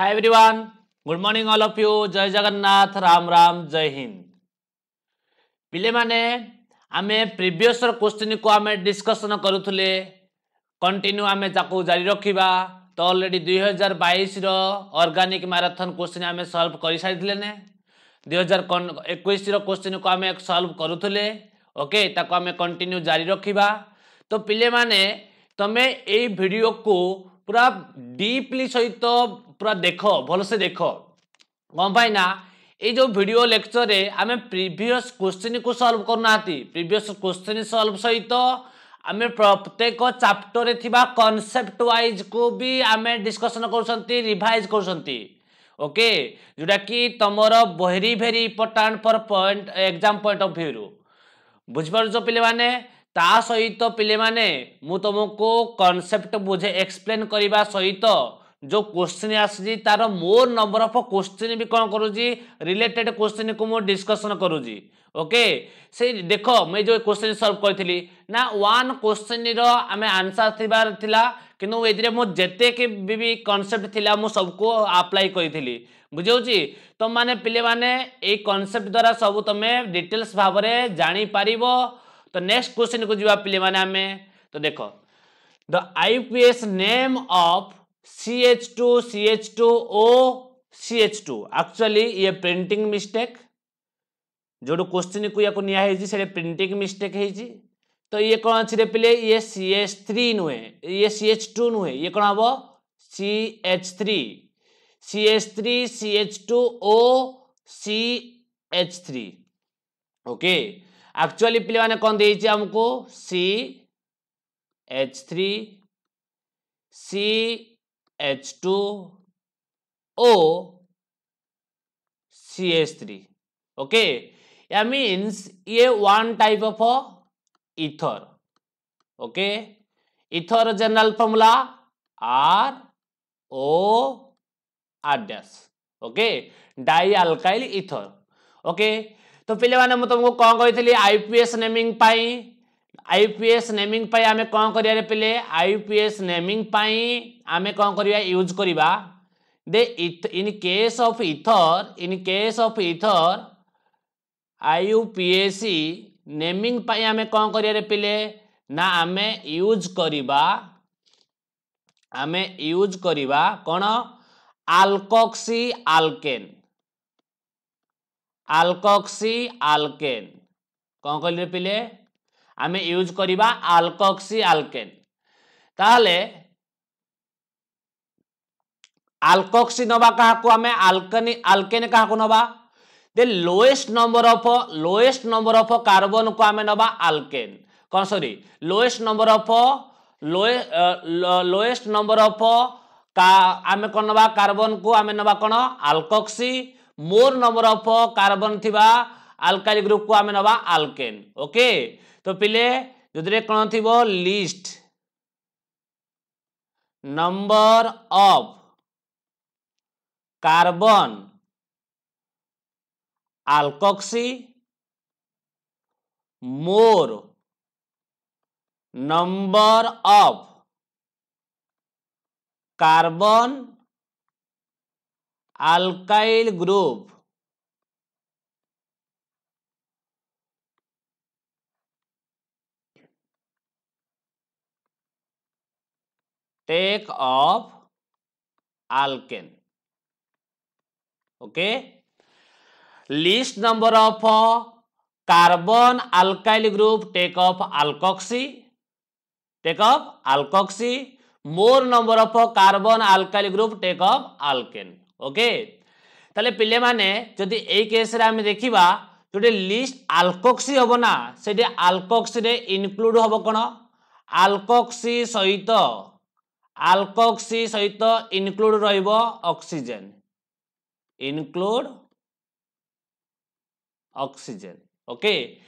Hi everyone, good morning all of you. जय जगन्नाथ, राम राम, जय हिंद। पिले माने आमे प्रीवियस क्वेश्चन को आमे डिस्कशन करूथुले, कंटिन्यू आमे जाको जारी रखिबा। तो ऑलरेडी 2022 रो ऑर्गेनिक मैराथन क्वेश्चन आमे सॉल्व करि सारिथिले ने। 2021 रो क्वेश्चन को आमे सॉल्व करूथुले। ओके, ताको आमे कंटिन्यू जारी रखिबा। तो पिले माने तमे ए वीडियो को पूरा डीपली सहित पूरा देखो, भल से देखो। कौन पाई ना ये जो वीडियो लेक्चर रे आमे प्रीवियस क्वेश्चन को सॉल्व करना प्रीवियस क्वेश्चन सॉल्व सहित आमे प्रत्येक चैप्टर रे थिबा कांसेप्ट वाइज को भी आमे डिस्कशन करसंती, रिवाइज करसंती। ओके, जोटा कि तमरो very very important for point exam point of view रो बुझ पारछो पिले माने। ता सहित पिले माने मु तुमको कांसेप्ट बुझे एक्सप्लेन करिबा सहित जो क्वेश्चन आसी तार मोर नंबर ऑफ क्वेश्चन भी कौन करूजी, रिलेटेड क्वेश्चन को मु डिस्कशन करूजी। ओके, से देखो मैं जो क्वेश्चन सॉल्व करथिली ना, वन क्वेश्चन रो हमें आंसर थिबार थिला, किनु एदिरे मु जते के भी कांसेप्ट थिला मु सबको अप्लाई करिथिली। बुझौची तो माने पिले माने ए कांसेप्ट द्वारा सब तमे डिटेल्स भाबरे जानि पारिबो। तो नेक्स्ट क्वेश्चन को जीवा पिले माने हमें। तो देखो, the IPS name of CH2 CH2O CH2 actually ये प्रिंटिंग मिस्टेक, जो क्वेश्चन को या निया है से प्रिंटिंग मिस्टेक है। तो ये कौन अच्छे पिले, ये CH3 नुहे, ये CH2 नुहे, ये कौन हम CH3 CH3 CH2O CH3। Okay, actually पिले माने कौन देइछि हमको CH3 CH2O CH3। ओके, या मीन्स ये one type of ether. Okay, ether general formula RO okay, die alkyl ether. Okay, तो पिले माने मु तुमको कौन कहिथली आईपीएस नेमिंग पाई, आईपीएस नेमिंग पाई आमे कौन करिया रे पिले, आईपीएस नेमिंग पाई आमे कौन करिया यूज करिबा दे in case of ether IUPAC naming पाई आमे कौन करिया रे पिले ना, आमे यूज करिबा कौन अल्कोक्सी अल्केन कौन कहले पिले, आमे यूज करिबा अल्कोक्सी अल्केन। ताहले अल्कोक्सी नबा काहाकू आमे अल्केन काहाकू नबा, the lowest number of carbon को आमे नबा अल्केन, कौन सॉरी लोएस्ट नंबर ऑफ का आमे कौन नबा कार्बन को आमे नबा कौन alkoxy, more number of carbon थिबा अल्काइल ग्रुप को आमे नबा अल्केन। ओके, तो पिले जदरे कौन थिबो least number of carbon alkoxy more number of carbon alkyl group take of alkane. Okay, least number of carbon alkyl group take of alkoxy, more number of carbon alkyl group take of alkane. Okay, ताले पिले माने जदि ए case रे हम देखिबा Jote list alkoxy होबो ना, सेठी alkoxy रे इनक्लूड होबो कोन अल्कोक्सी सहित इनक्लूड रहइबो ऑक्सीजन, इनक्लूड ऑक्सीजन। ओके,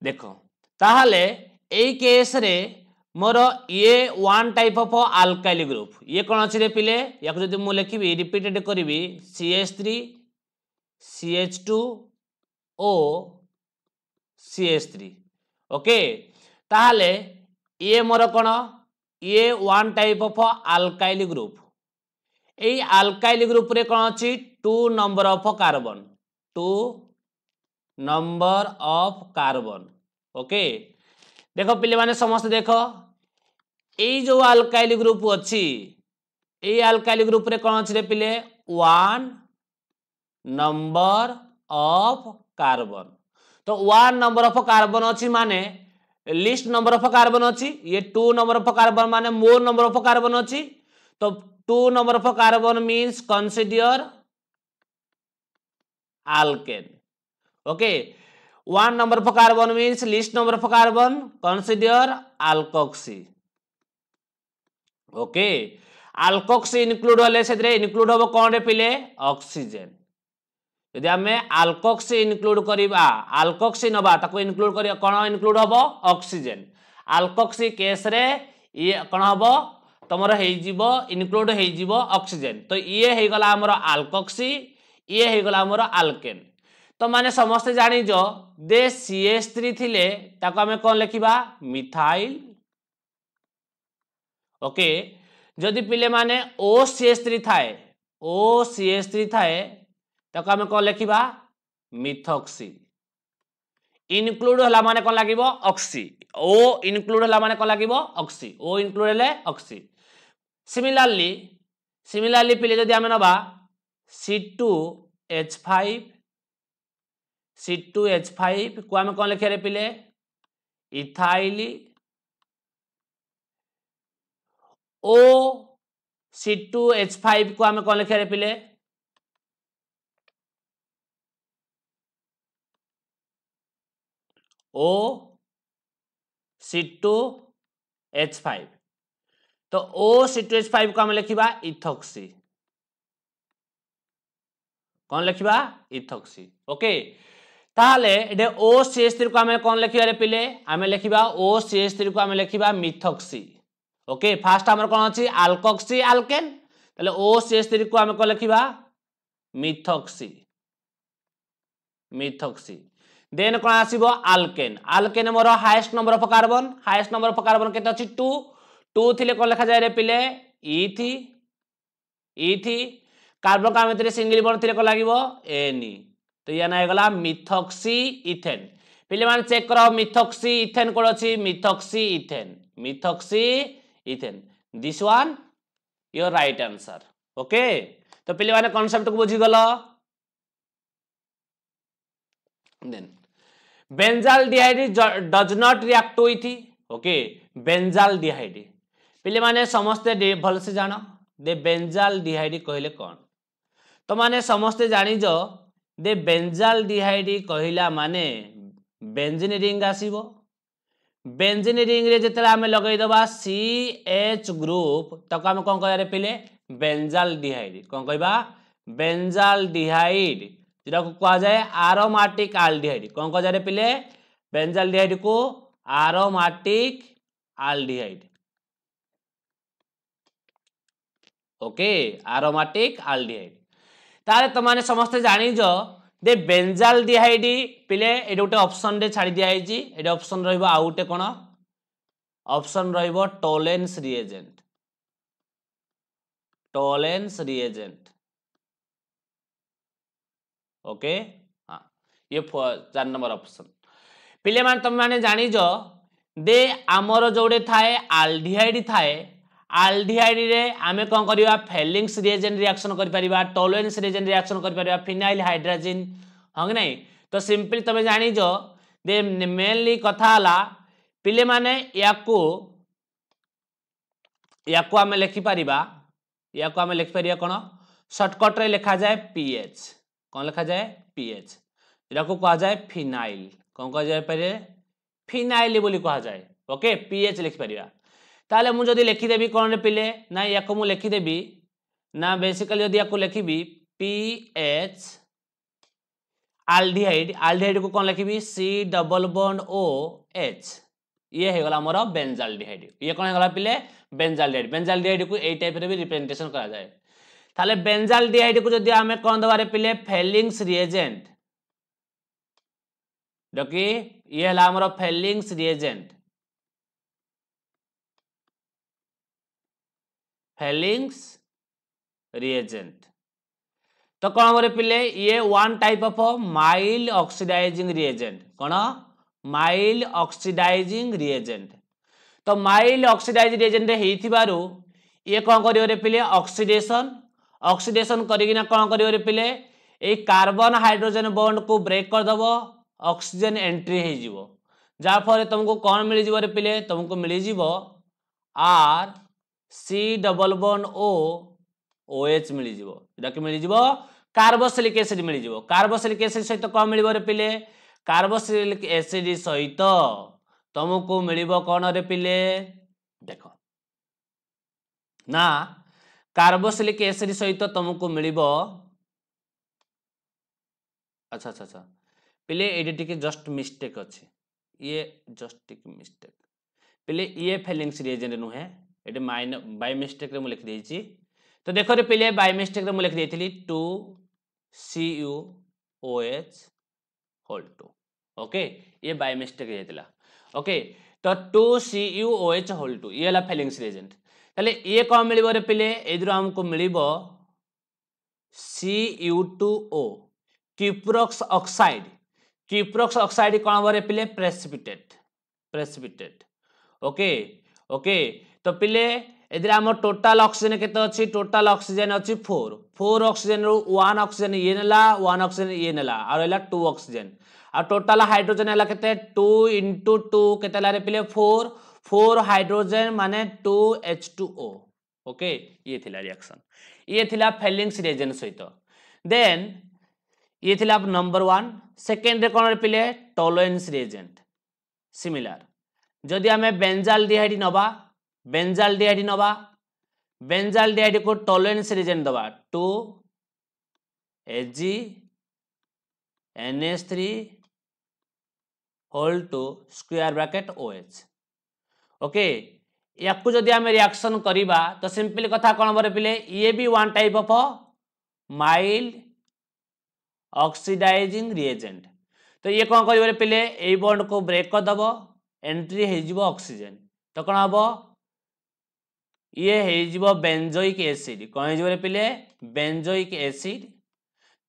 देखो ताहले ए केस रे मोर ये one type of alkyl group, ये कौन अच्छे पिले, या जब मुझे लिखी रिपीटेड करी CH3 CH2O CH3। ओके, ताहले ये मोर कौन, ये one type of alkyl group, এই আলকাইল গ্রুপ রে কোন আছে 2 number of carbon 2 number of carbon okay देखो पिले माने समस्त देखो এই जो আলকাইল গ্রুপ ଅଛି এই আলকাইল গ্রুপ রে কোন আছে রে পিলে 1 नंबर ऑफ कार्बन तो 1 नंबर ऑफ कार्बन अछि माने लिस्ट नंबर ऑफ कार्बन अछि ये 2 नंबर ऑफ कार्बन माने मोर नंबर ऑफ कार्बन अछि तो 2 number of carbon means consider alkane okay 1 number of carbon means least number of carbon consider alkoxy okay alkoxy include होले सेतरे include होबो कोन रे पिले oxygen यदि हमें alkoxy include करिबा alkoxy नबा ताको include करिया कोन include होबो ऑक्सीजन alkoxy केस रे ये कोन होबो तमरो हेइ जीवो include हेइ जीवो ऑक्सीजन तो ये हेइ गला हमरो alkoxy ये हेइ गला हमरो alkane तो माने समस्त जानी जो दे CH3 थिले ताको हमें कोन लिखिबा मिथाइल ओके जदि पिले माने OCH3 थाए OCH3 थाए ताको हमें कोन लिखिबा मिथॉक्सी इनक्लूड होला माने कोन लागिबो ऑक्सी ओ इनक्लूड होला माने कोन लागिबो ऑक्सी ओ इनक्लूड हेले ऑक्सी सिमिलरली पिले जदि हमें नबा C2H5 को हमें कौन लिखे रे पिले इथाइल ओ C2H5 को हमें कौन लिखे रे पिले ओ C2H5 तो ओ C2H5 को हमें लिखिबा इथॉक्सी कौन लिखिबा इथॉक्सी ओके ताहले एडे OCH3 को हमें कौन लिखिबा रे पिले हमें लिखिबा OCH3 को हमें लिखिबा मिथॉक्सी ओके फास्ट हमर कोन अछि अल्कोक्सी अल्केन ताले OCH3 को हमें कोन लिखिबा मिथॉक्सी देन कोन आसीबो अल्केन मोर हाईएस्ट नंबर ऑफ कार्बन केते अछि 2 थिले कोन लिखा जाय रे पिले इथी कार्बन का मित्र सिंगल बॉन्ड थिले को लागिबो एनी तो या ना गला मिथॉक्सी इथेन पिले मान चेक करो मिथॉक्सी इथेन कोन अछि methoxy ethane this one your right answer okay तो पिले माने कांसेप्ट को बुझी गलो then benzaldehyde does not react with okay benzaldehyde पिले माने समस्त भल से जानो दे बेंजाल्डिहाइड कहले कोन तो माने समस्त जानी जो दे बेंजाल्डिहाइड कहला माने बेंजीन रिंग आसीबो बेंजीन रिंग रे जेतला हमें लगै दबा CH ग्रुप तक हम कोन कहया रे पिले बेंजाल्डिहाइड कोन कहबा बेंजाल्डिहाइड जेटा को कहा जाय एरोमेटिक एल्डिहाइड कोन कहा जाय रे पिले बेंजाल्डिहाइड को aromatic aldehyde okay aromatic aldehyde ताले तो माने समस्त जानी जो दे बेंजाल्डिहाइड पिले ए गोटे ऑप्शन रे छाडी दिया हैजी ए ऑप्शन रहइबो आउटे कोन ऑप्शन रहइबो टोलेंस रिएजेंट ओके हां ये 4 नंबर ऑप्शन पिले मान तुम माने जानी जो दे आमर जोडे थाए एल्डिहाइड थाए एल्डिहाइड रे आमे कोन करिवा फेलिंग्स रिएजेंट रिएक्शन करि परिबा टोलेंस रिएजेंट रिएक्शन करि परिबा फिनाइल हाइड्रोजन हंग नै तो सिंपल तमे जानी जो दे मेनली कथा हला पिले माने याकू आमे लिखि परिबा कोन शॉर्टकट रे लिखा जाय पीएच कोन लिखा जाय पीएच जेरा को कहा जाय फिनाइल कोन कहा जाय पारे फिनाइल बोली कहा जाय ओके पीएच लिखि परिबा ताले मु जदी लिखि देबी कोन रे पिले ना याको मु लिखि देबी ना बेसिकली जदी याको लिखिबी पीएच एल्डिहाइड को कोन लिखिबी C डबल बॉन्ड OH ये हे गला हमर बेंजाल्डिहाइड ये कोन हे गला पिले बेंजाल्डिहाइड को ए टाइप रे भी रिप्रेजेंटेशन करा जाय ताले बेंजाल्डिहाइड को जदी हमें कोन दबारे पिले फेलिंग्स रिएजेंट डकी ये हला हमर फेलिंग्स रिएजेंट रिएजेंट। तो कौन हम पिले ये one type of mild oxidising reagent. कौन माइल्ड ऑक्सीडाइजिंग रिएजेंट। तो माइल्ड ऑक्सीडाइज रिएजेंट हेइथिबारु ये कौन करियो रे पिले ऑक्सीडेशन ऑक्सीडेशन करिगिना कौन करियो रे पिले ए कार्बन हाइड्रोजन बॉन्ड को ब्रेक कर दबो ऑक्सीजन एंट्री हे जिवो जा फरे तुमको कौन मिली जिवो रे पिले तुमको मिली जिवो R C double bond O OH मिली जिवो एटा कि मिली जिवो कार्बोक्सिलिक एसिड मिली जिवो। कार्बोक्सिलिक एसिड सहित कौन मिलिबो रे पिले कार्बोक्सिलिक एसिड सहित तुमको मिलिबो कौन रे पिले देखो ना कार्बोक्सिलिक एसिड सहित तुमको मिलिबो अच्छा अच्छा अच्छा पिले एडी टिके जस्ट मिस्टेक अछि ये जस्ट टिके मिस्टेक पिले ये फेलिंग्स रिएजेंट नुहे एटे माइन बाय मिस्टेक रे मु लिख देछि। तो देखो रे पिले बाय मिस्टेक रे मु लिख देथिली 2CuOH होल 2 ओके ये बाय मिस्टेक हेतिला ओके। तो 2CuOH होल 2 ये ला फेलिंग्स रिएजेंट ताले ये कौन मिलिबो रे पिले एदिरो हमको मिलिबो Cu2O क्यूप्रोक्स ऑक्साइड कौन बरे पिले प्रेसिपिटेट ओके ओके। तो पिले एदिरा हम टोटल ऑक्सीजन केते अछि टोटल ऑक्सीजन अछि 4 ऑक्सीजन रो 1 ऑक्सीजन ये नेला 1 ऑक्सीजन ये नेला और एला 2 ऑक्सीजन और टोटल हाइड्रोजन एला केते 2 * 2 केते ला रे पिले 4 हाइड्रोजन माने 2H2O ओके। ये थिला रिएक्शन ये थिला फेलिंग्स रिएजेंट सहित देन ये थिला नंबर 1 सेकंड रे कोन रे पिले टॉलरेंस रिएजेंट सिमिलर जदि हमें बेंजाल्डिहाइड नबा बेंजाल्डिहाइड को टॉलरेंस रिएजेंट दबा 2Ag NH3 whole 2 square bracket OH okay. याकू जदि हमें रिएक्शन करिबा तो सिंपल कथा कोन बरे पिले ये भी one type of mild oxidising reagent. तो ये कौन करियो रे पिले ए बॉन्ड को ब्रेक कर दबो एंट्री हे जिवो ऑक्सीजन तो कौन हबो ये हे जिवो बेंजोइक एसिड कौन हे जिवो रे पिले बेंजोइक एसिड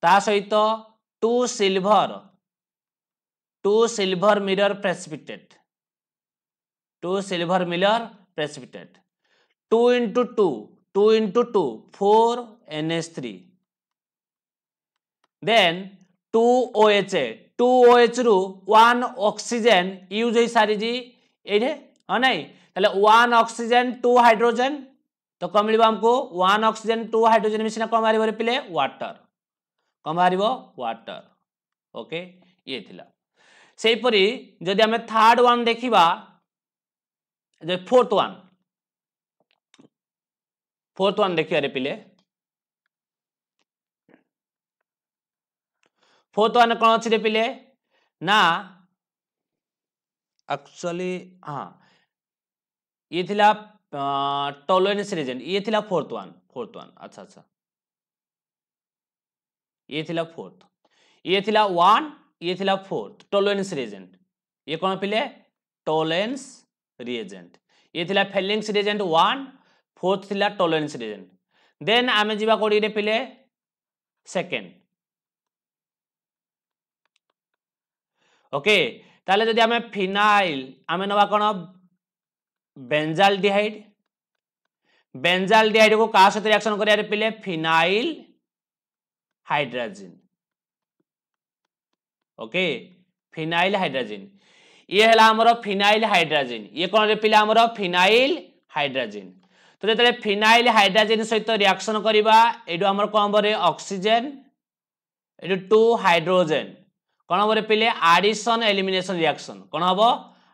ता सहित 2 silver mirror precipitate 2 silver mirror precipitate 2 * 2 4 NH3 then 2OH रु 1 ऑक्सीजन यूज हो सारी जी एठे हां नहीं ताले 1 ऑक्सीजन 2 हाइड्रोजन तो कम मिलबो हमको 1 ऑक्सीजन 2 हाइड्रोजन मिसिना कम मारिबो रे पिले वाटर कम मारिबो वाटर ओके। ये थिला सेही परी जदि हमें थर्ड वन देखिबा जे फोर्थ वन देखिया रे पिले फोर्थ वन कौन अच्छी पिले ना एक्चुअली हाँ ये थिला टॉलरेंस रिएजेंट ये थिला फोर्थ वन अच्छा अच्छा ये थिला फोर्थ ये थिला 1 ये थिला फोर्थ टॉलरेंस रिएजेंट ये कौन पिले टॉलरेंस रिएजेंट ये थिला फेलिंग्स रिएजेंट 1 फोर्थ थिला टॉलरेंस रिएजेंट देन आमे जीवा कोडी रे पिले सेकंड ओके। ताले जदि हमें फिनाइल हमें नवा कोन बेंजाल्डिहाइड को का साथ रिएक्शन करिया रे पिले phenyl hydrogen okay phenyl hydrogen ये हला हमरो फिनाइल हाइड्रोजन ये कोन रे पिले हमरो फिनाइल हाइड्रोजन तो जतले फिनाइल हाइड्रोजन सहित रिएक्शन करिबा एडो हमर कोन बरे ऑक्सीजन एडो 2 हाइड्रोजन कौन हम पिले एडिशन एलिमिनेशन रिएक्शन कौन हम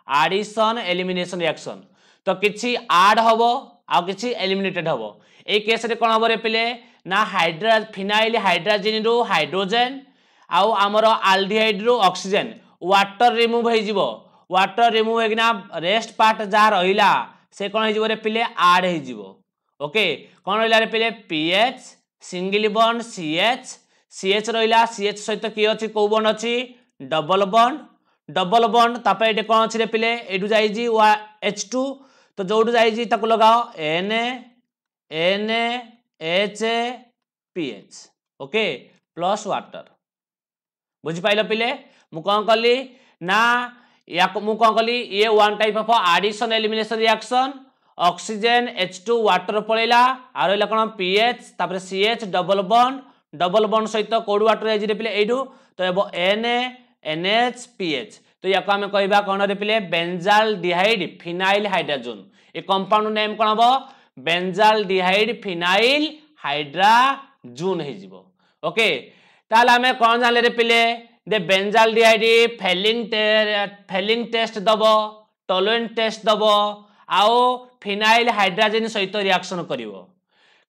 एडिशन एलिमिनेशन रिएक्शन तो किछि ऐड हबो आ किछि एलिमिनेटेड हबो ए केस रे कौन हम पिले ना फिनाइल हाइड्रोजन रो हाइड्रोजन आउ हमर एल्डिहाइड रो ऑक्सीजन वाटर रिमूव हे जिवो वाटर रिमूव हेगिना रेस्ट पार्ट जा रहिला से कौन हे जिवो रे पिले ऐड हे जिवो ओके। कौन रहिला रे पिले पीएच सिंगल बॉन्ड CH रहिला CH सहित की अछि को बॉन्ड अछि डबल बॉन्ड तापर एटे कोन अछि रे पिले एडु जाई जी H2 तो जोडु जाई जी ताको लगाओ Na HPH okay plus water बुझी पाइल पिले मु कौन कली ना या मु कौन कली ये one type of addition elimination reaction oxygen H2 water पळेला आ रहला कोन pH तापर CH डबल बॉन्ड सहित कोड वाटर एज रे पिले एडू तो एबो Na NH PH तो याको हमें कहबा कोन रे पिले बेंजाल्डिहाइड फिनाइल हाइड्रोजन ए कंपाउंड नेम कोन हबो बेंजाल्डिहाइड फिनाइल हाइड्रोजन हे जिवो ओके ताल हमें कोन जाले रे पिले दे बेंजाल्डिहाइड फेलिंग टेस्ट दबो टॉलरेंट टेस्ट दबो आओ फिनाइल हाइड्रोजन सहित रिएक्शन करिवो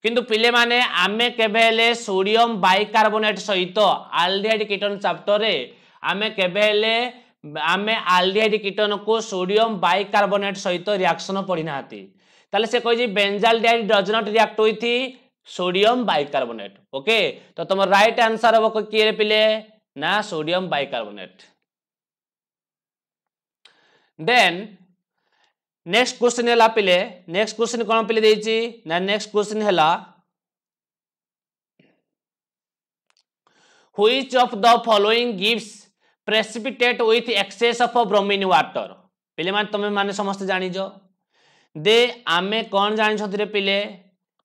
किंतु पिले माने आमे केबेले सोडियम बाइकार्बोनेट सहित एल्डिहाइड कीटन चैप्टर रे आमे केबेले आमे एल्डिहाइड कीटन को सोडियम बाइकार्बोनेट सहित रिएक्शन पढ़ी नाती ताले से कहि जे benzaldehyde does not react with sodium bicarbonate okay तो तुम राइट आंसर हबो कि रे पिले ना sodium bicarbonate then next question हैला पिले नेक्स्ट क्वेश्चन कोन पिले देछि ना नेक्स्ट क्वेश्चन हैला which of the following gives precipitate with access of bromine water पिले मान तुम माने समस्त जानि जो दे आमे कोन जानि छथि रे पिले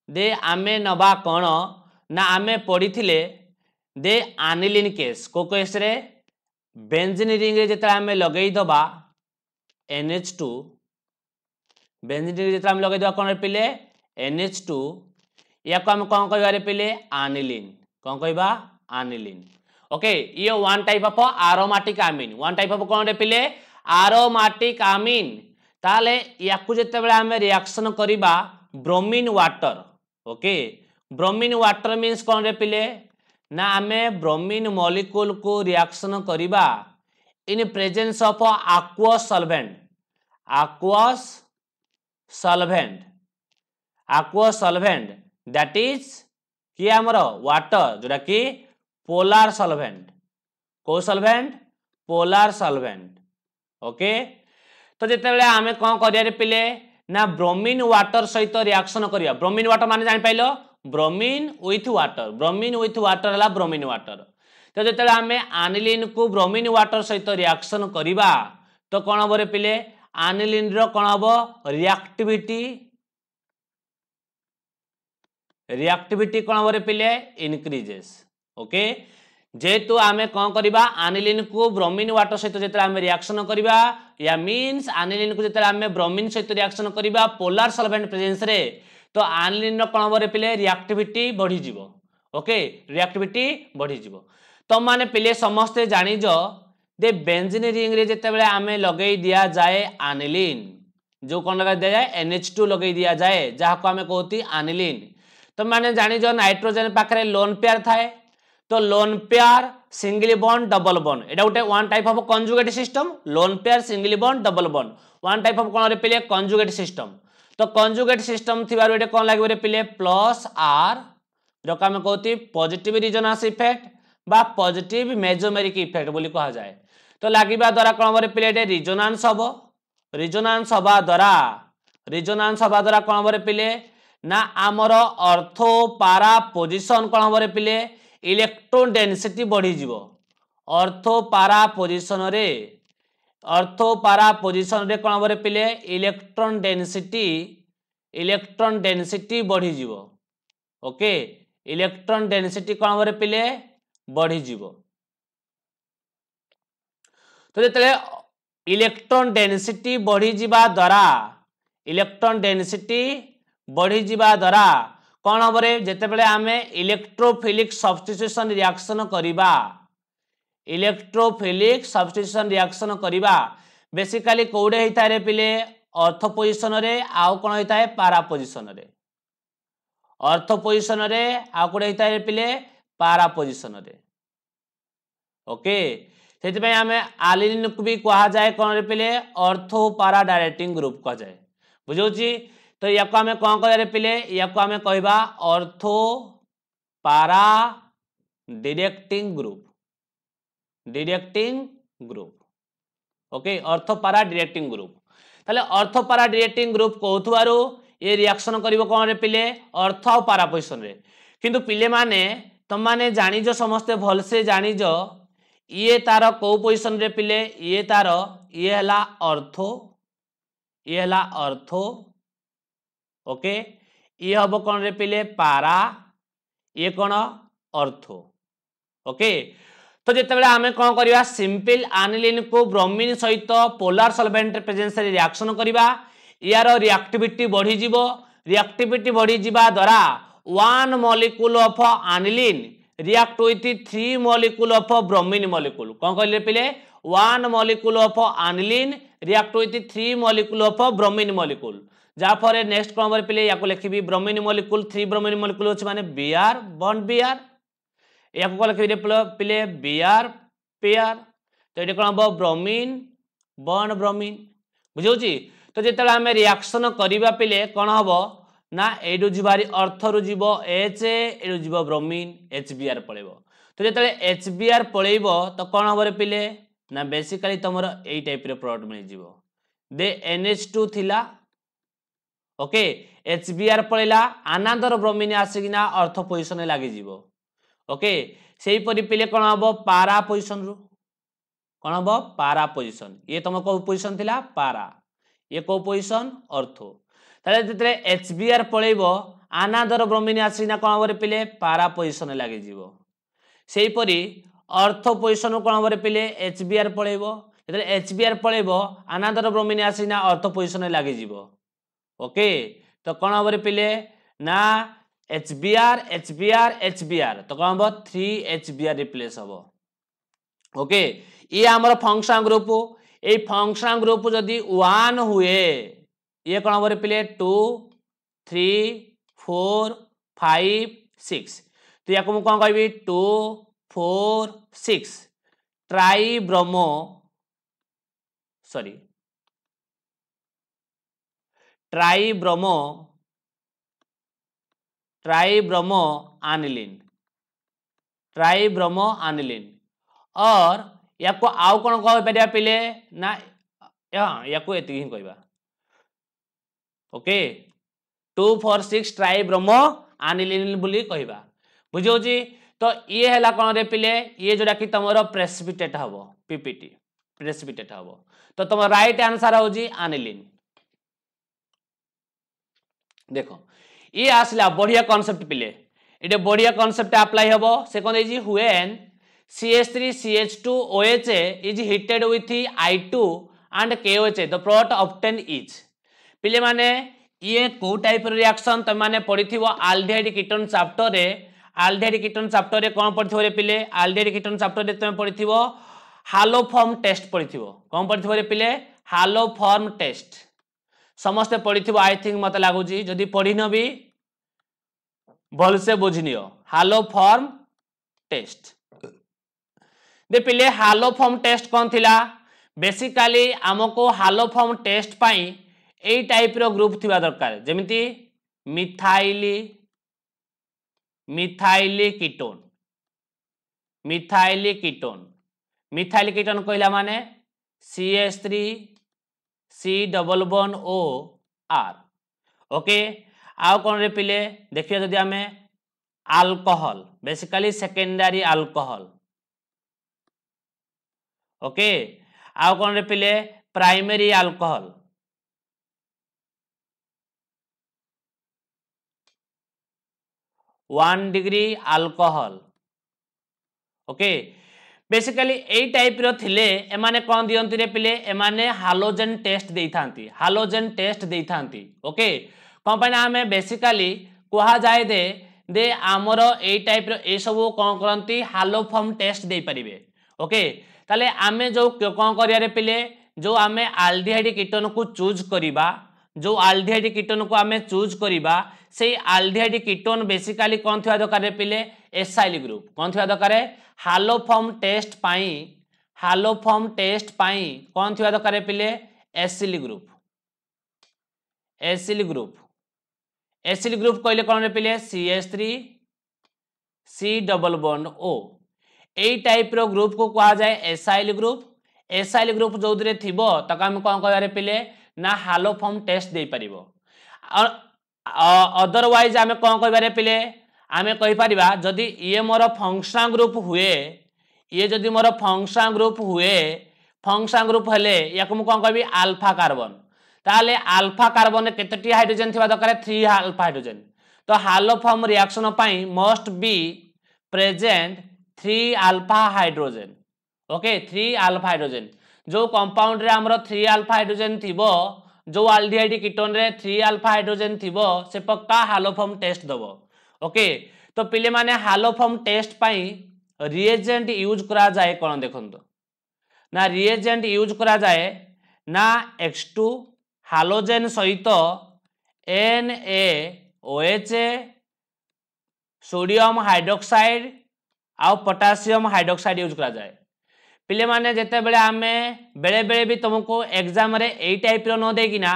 दे आमे नबा कोन ना आमे पढिथिले दे एनिलीन केस को केस रे बेंजीन रिंग रे जेता आमे लगेई दबा NH2 बेंजीन रिंग जेता आमे लगेई दबा कोन रे पिले NH2 या को हम कोन कहबा रे पिले एनिलीन कोन कहबा एनिलीन ओके ये one type of aromatic amine one type of कोन रे पिले एरोमेटिक अमीन ताले याकु जेते बेले हमें रिएक्शन करिबा bromine water okay bromine water means कोन रे पिले ना हमें ब्रोमीन मॉलिक्यूल को रिएक्शन करिबा in presence of aqueous solvent that is कि हमर वाटर जोटा कि पोलार सॉल्वेंट को सॉल्वेंट पोलार सॉल्वेंट ओके तो जेते बेले हमें कोन करिया रे पिले ना ब्रोमीन वाटर सहित रिएक्शन करिया ब्रोमीन वाटर माने जानि पाइलो ब्रोमीन विथ वाटर हला ब्रोमीन वाटर तो जेते बेले हमें एनिलीन को ब्रोमीन वाटर सहित रिएक्शन करिबा तो कोन हबो रे पिले एनिलीन रो कोन हबो रिएक्टिविटी कोन हबो रे पिले इंक्रीजेस ओके जेतु आमे कोन करिबा एनिलीन को ब्रोमीन वाटर सहित जेते आमे रिएक्शन करिबा या मींस एनिलीन को जेते आमे ब्रोमीन सहित रिएक्शन करिबा पोलार सॉल्वेंट प्रेजेंस रे तो एनिलीन रो कोन हबो रे पिले रिएक्टिविटी बढ़ी जिवो ओके रिएक्टिविटी बढ़ी जिवो तो माने पिले समस्त जानि जो दे बेंजीन रिंग रे जेते बेले आमे लगेई दिया जाए एनिलीन जो कोन लगा दिया जाए NH2 लगेई दिया जाए जहा को आमे कहती एनिलीन तो माने जानि जो नाइट्रोजन पाखरे लोन पेयर थाए तो lone pair single bond double bond एटा उटे one type of conjugate system lone pair single bond double bond one type of कोन रे पिले कंजुगेट सिस्टम तो कंजुगेट सिस्टम थिबार एटे कोन लागबो रे पिले प्लस r जो का हम कहती पॉजिटिव रिजोनेंस इफेक्ट बा पॉजिटिव मेसोमेरिक इफेक्ट बोली कहा जाए तो लागिबा द्वारा कोन हबो रे पिले एटे रिजोनेंस हबा द्वारा कोन हबो रे पिले ना आमर ऑर्थो पारा पोजीशन कोन हबो रे पिले इलेक्ट्रॉन डेंसिटी बढ़ी जीवो ऑर्थो पारा पोजीशन रे कोन हबो रे पिले इलेक्ट्रॉन डेंसिटी बढ़ी जीवो ओके इलेक्ट्रॉन डेंसिटी कोन हबो रे पिले बढ़ी जीवो तो जेतले इलेक्ट्रॉन डेंसिटी बढ़ी जीवा द्वारा कौन हम रे जेते बेले आमे इलेक्ट्रोफिलिक सब्स्टिट्यूशन रिएक्शन करिबा बेसिकली कोडे हेता रे पिले ऑर्थो पोजीशन रे आउ कोन हेता है पारा पोजीशन रे ऑर्थो पोजीशन रे आउ कोडे हेता रे पिले पारा पोजीशन रे ओके सेति पे आमे एलिलीन को भी कहा जाए कोन रे पिले ऑर्थो पारा डायरेक्टिंग ग्रुप कहा जाए बुझौची तो याको हमें कौन कह रे पिले याको हमें कहबा ऑर्थो पारा डायरेक्टिंग ग्रुप ओके ऑर्थो पारा डायरेक्टिंग ग्रुप ताले ऑर्थो पारा डायरेक्टिंग ग्रुप कहथुवारो ये रिएक्शन करिवो कोन रे पिले अर्थ और पारा पोजिशन रे किंतु पिले माने तुम माने जानिजो समस्ते भल से जानिजो ये तार को पोजिशन रे पिले ये तार ये हला अर्थो ये हला अर्थो ओके ये हम कौन रे पिले पारा ये कौन अर्थो ओके तो जिते आम कौन करवा सिंपल आनिलीन को ब्रोमीन सहित पोलार सल्वेंट प्रेजेंस रे रिएक्शन करवा यार रिएक्टिविटी बढ़ी जीवो रिएक्टिविटी बढ़ी जीवा द्वारा 1 molecule of aniline react with 3 molecule of bromine molecule कौन कहले पिले 1 molecule of aniline react with 3 molecule of bromine molecule जाफरे नेक्स्ट कौन बर पिले या को लिखिबी ब्रोमीन मॉलिक्यूल 3 ब्रोमीन मॉलिक्यूल होछ माने Br बॉन्ड Br या को लिखिबी पिले Br पेयर तो एटे कोन हो ब्रोमीन बॉन्ड ब्रोमीन बुझौची तो जेतला हमें रिएक्शन करिवा पिले कोन हबो ना एडु जिबारी अर्थ रु जीवो H एडु जीवो ब्रोमीन HBr पळेबो तो जेतले HBr पळेबो तो कोन हबो रे पिले ना बेसिकली तमरो एई टाइप रे प्रोडक्ट मिल जीवो दे NH2 थिला ओके HBr पळेला अनदर ब्रोमीन आसीगिना अर्थ पोजिशन लागि जीवो ओके सेही परि पिले कोन हबो पारा पोजिशन रु कोन हबो पारा पोजिशन ये तुम को पोजिशन थिला पारा ये को पोजिशन अर्थो ताले जेतले HBr पळेबो अनदर ब्रोमीन आसीगिना कोन हबो रे पिले पारा पोजिशन लागि जीवो सेही परि अर्थ पोजिशन कोन हबो रे पिले HBr पळेबो जेतले HBr पळेबो अनदर ब्रोमीन आसीगिना अर्थ पोजिशन लागि जीवो ओके तो कौन हम पिले ना HBr HBr HBr तो कौन हम 3HBr रिप्लेस हम ओके ये आमर फंक्शन ग्रुप ये फंक्शन ग्रुप जदि 1 हुए ये कौन हम पिले 2 3 4 5 6 तो या को कौन कहबी 2 4 6 tri bromo sorry tri bromo aniline और या को आउ कोन कह परिया पिले ना या को एति ही कहबा ओके 2 4 6 ट्राई ब्रोमो आनिलीन बोली कहबा बुझौ जी तो ये हैला कोन रे पिले ये जोडा कि तमरो प्रेसिपिटेट हबो पीपीटी प्रेसिपिटेट हबो तो तुम राइट आंसर हो जी आनिलीन देखो ये आसला बढ़िया कांसेप्ट पिले इटे बढ़िया कांसेप्ट अप्लाई हबो से कोन जी when CH3CH2OH is heated with I2 and KOH the product obtained is पिले माने ये को टाइप रिएक्शन त माने पढिथिबो एल्डिहाइड कीटोन चैप्टर रे एल्डिहाइड कीटोन चैप्टर रे कोन पढिथिबो रे पिले एल्डिहाइड कीटोन चैप्टर रे तुम पढिथिबो हालोफॉर्म टेस्ट पढिथिबो कोन पढिथिबो रे पिले हालोफॉर्म टेस्ट समस्ते पढ़ी आई थिंक मत लगुच जदि पढ़ी न भी भल से बुझनियो हालोफॉर्म टेस्ट दे पिले हालोफॉर्म टेस्ट कौन थिला बेसिकली आमको हालोफॉर्म टेस्ट पाई ए टाइप रो ग्रुप थिबा दरकार जेमिति मिथाइल कीटोन कहला माने CH3 C double bond O R okay आउ कौन रे पिले देखिए जदि आमे alcohol basically secondary alcohol okay आउ कौन रे पिले primary alcohol 1 degree alcohol okay basically ए टाइप रो थिले एमाने कोन दियंती रे पिले एमाने हालोजन टेस्ट देई थांती ओके कंपनी हमें बेसिकली कहा जाए दे आमर ए टाइप रो ए सब कोन करंती हालोफॉर्म टेस्ट देई परिबे ओके ताले आमे जो कोन करिया रे पिले जो आमे एल्डिहाइड कीटोन को चूज करिबा जो एल्डिहाइड कीटोन को आमे चूज करिबा से एल्डिहाइड कीटोन बेसिकली कोन थिया दरकार रे पिले एसाइल ग्रुप कोन थिया दरकार हालोफॉर्म टेस्ट पाई कौन थिवा दरकार पिले एसिल ग्रुप कहले कौन रे पिले CH3 C double bond O ए टाइप रो ग्रुप को कहा जाए एसाइल ग्रुप जो थिबो तक हम कौन कहया रे पिले ना हालोफॉर्म टेस्ट दे परिबो अदरवाइज आम कौन कह पिले आम कहीपर जदि ये मोर फंक्शनल ग्रुप हुए ये जदि मोर फंक्शनल ग्रुप हुए फंक्शनल ग्रुप हेले या मुझे कौन कह आल्फा कार्बन ताले आल्फा कार्बन केतटी हाइड्रोजन थी दरकार 3 आल्फा हाइड्रोजन तो हालोफॉर्म रिएक्शन पाई must be present 3 alpha hydrogen okay 3 alpha hydrogen जो कंपाउंड रे हमरो 3 आल्फा हाइड्रोजन थिबो जो एल्डिहाइड कीटोन रे 3 आल्फा हाइड्रोजन थिबो से पक्का हालोफॉर्म टेस्ट दबो ओके तो पिले माने हालोफॉर्म टेस्ट पाई रिएजेंट यूज करा जाए कोन देखंतो ना रिएजेंट यूज करा जाए ना X2 हालोजेन सहित NaOH सोडियम हाइड्रोक्साइड आउ पोटासियम हाइड्रोक्साइड यूज करा जाए पिले माने जेते बेले आमे बेले बेले भी तुमको एग्जाम रे एई टाइप रो न देगी ना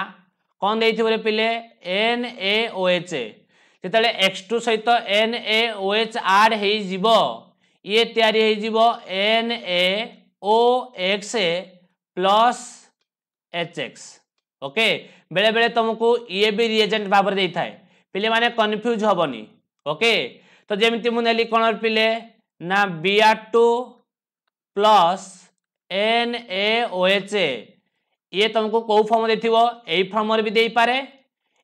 कोन देइथिबो रे पिले NaOH जेतेले X2 सहित NaOH ऐड हे जिवो ये तयारी हे जिवो NaOX प्लस HX ओके बेले बेले तुमको ये भी रिएजेंट भाबर देई थाए पिले माने कंफ्यूज होबनी ओके तो जेमिति मु नेली कोन पिले ना Br2 प्लस NaOH ये तुमको कौ फॉर्म देथिबो एई फॉर्म रे भी देई पारे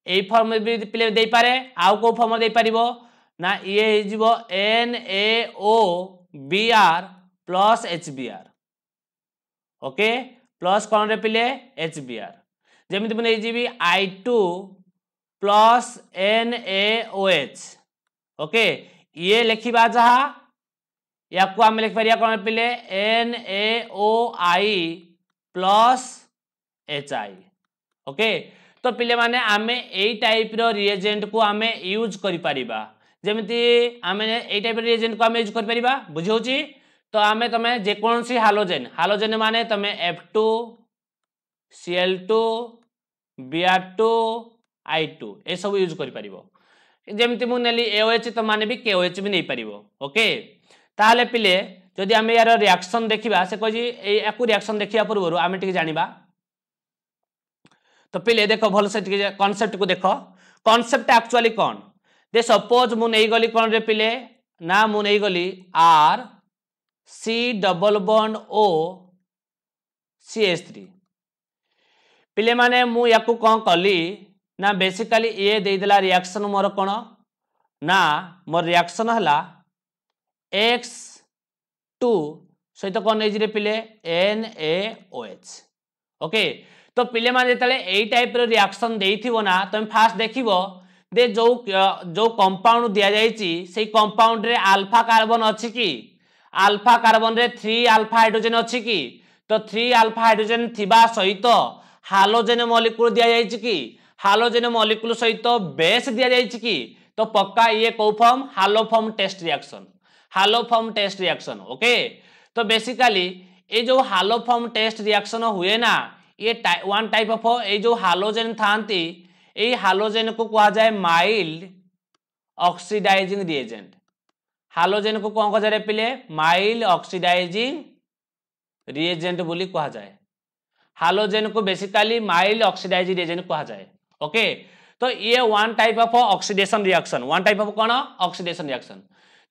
एई फॉर्म रे भी पिले देई पारे आउ को फॉर्म देई परिबो ना ये हे जिवो NaOBr plus HBr okay plus कोन रे पिले HBr जेमिति बने जीवी I2 प्लस NaOH ओके ये लिखिबा जहा या को हम लिख परिया कोन पिले NaOI प्लस HI ओके तो पिले माने आमे एई टाइप रो रिएजेंट को आमे यूज करि परिबा जेमिति आमे एई टाइप रो रिएजेंट को आमे यूज करि परिबा बुझी होची तो आमे तमे जे कोनसी हालोजेन हालोजेन माने तमे F2 Cl2 Br2 I2 ए सब यूज करि परिबो जेमिति मु नेली AOH तो माने भी KOH भी नै परिबो ओके ताले पिले जदि आमे यार रिएक्शन देखिबा से कहि ए याकू रिएक्शन देखिया पूर्व आमे ठीक जानिबा तो पिले देखो भल से ठीक कांसेप्ट को देखो कांसेप्ट एक्चुअली कोन दे सपोज मु नै गली कोन रे पिले ना मु नै गली R C double bond O CH3 पिले माने मु याकू कोन कली ना बेसिकली ये दे देला रिएक्शन मोर कोन ना मोर रिएक्शन हला X2 सहित कोन नै रे पिले NaOH ओके तो पिले माने जेतले एई टाइप रो रिएक्शन देइथिबो ना तुम फास्ट देखिबो दे जो कंपाउंड दिया जाईची सेई कंपाउंड रे अल्फा कार्बन अछि की अल्फा कार्बन रे 3 अल्फा हाइड्रोजन अछि की तो 3 अल्फा हाइड्रोजन थिबा सहित हालोजेन मॉलिक्यूल दिया जाईची की हालोजेन मॉलिक्यूल सहित बेस दिया जाईची की तो पक्का ये को फॉर्म हालोफॉर्म टेस्ट रिएक्शन ओके तो बेसिकली ये जो हालोफॉर्म टेस्ट रिएक्शन हुए ना ये वन टाइप ऑफ ये जो हालोजेन थांती ये हालोजेन को कहा जाए माइल्ड ऑक्सीडाइजिंग रिएजेंट हालोजेन को कौन कहा जाए पिले माइल्ड ऑक्सीडाइजिंग रिएजेंट बोली कहा जाए हालोजेन को बेसिकली माइल्ड ऑक्सीडाइजिंग रिएजेंट कहा जाए ओके तो ये one type of oxidation reaction one type of कौन ऑक्सीडेशन रिएक्शन